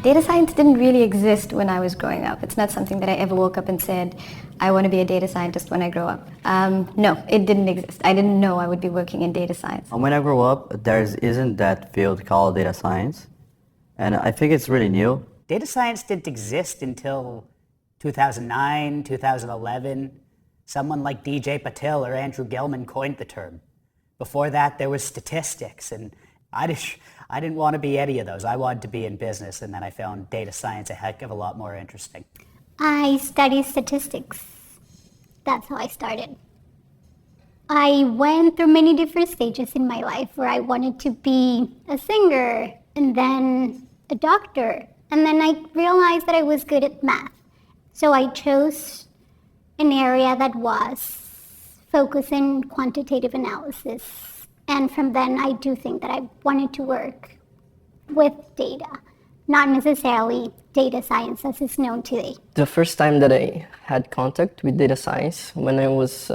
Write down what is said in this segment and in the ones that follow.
Data science didn't really exist when I was growing up. It's not something that I ever woke up and said, I want to be a data scientist when I grow up. No, it didn't exist. I didn't know I would be working in data science. When I grew up, there isn't that field called data science, and I think it's really new. Data science didn't exist until 2009, 2011. Someone like DJ Patil or Andrew Gilman coined the term. Before that, there was statistics, and I didn't want to be any of those. I wanted to be in business, and then I found data science a heck of a lot more interesting. I studied statistics. That's how I started. I went through many different stages in my life where I wanted to be a singer and then a doctor. And then I realized that I was good at math. So I chose an area that was focused in quantitative analysis. And from then, I do think that I wanted to work with data, not necessarily data science as it's known today. The first time that I had contact with data science when I was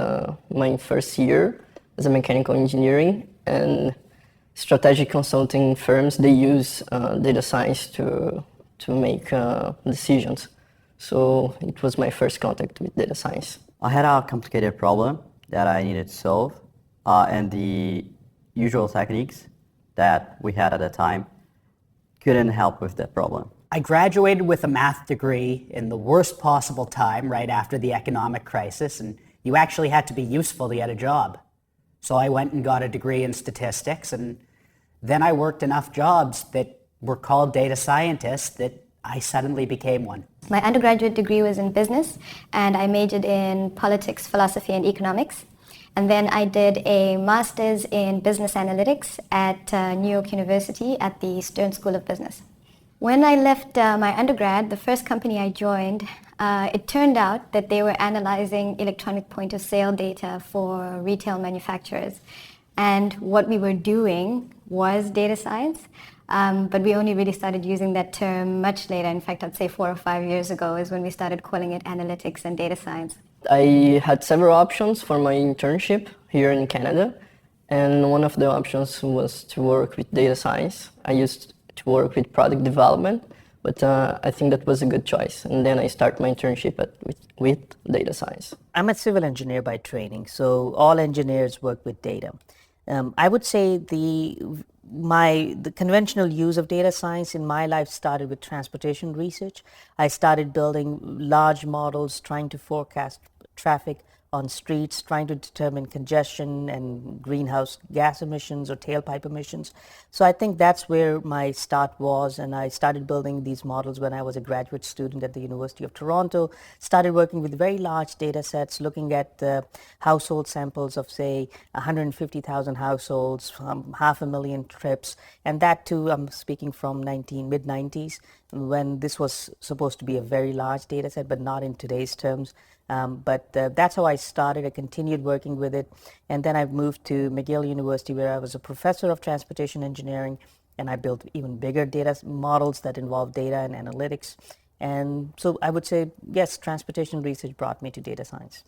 my first year as a mechanical engineering, and strategic consulting firms, they use data science to make decisions. So it was my first contact with data science. I had a complicated problem that I needed to solve, and the usual techniques that we had at the time couldn't help with that problem. I graduated with a math degree in the worst possible time, right after the economic crisis, and you actually had to be useful to get a job. So I went and got a degree in statistics, and then I worked enough jobs that were called data scientists that I suddenly became one. My undergraduate degree was in business, and I majored in politics, philosophy, and economics. And then I did a master's in business analytics at New York University at the Stern School of Business. When I left my undergrad, the first company I joined, it turned out that they were analyzing electronic point of sale data for retail manufacturers. And what we were doing was data science, but we only really started using that term much later. In fact, I'd say 4 or 5 years ago is when we started calling it analytics and data science. I had several options for my internship here in Canada, and one of the options was to work with data science. I used to work with product development, but I think that was a good choice. And then I started my internship with data science. I'm a civil engineer by training, so all engineers work with data. I would say the conventional use of data science in my life started with transportation research. I started building large models, trying to forecast traffic on streets, trying to determine congestion and greenhouse gas emissions or tailpipe emissions. So I think that's where my start was, and I started building these models when I was a graduate student at the University of Toronto, started working with very large data sets, looking at household samples of, say, 150,000 households, 500,000 trips, and that too, I'm speaking from mid-90s, when this was supposed to be a very large data set, but not in today's terms. But that's how I started. I continued working with it, and then I moved to McGill University, where I was a professor of transportation engineering, and I built even bigger data models that involve data and analytics. And so I would say, yes, transportation research brought me to data science.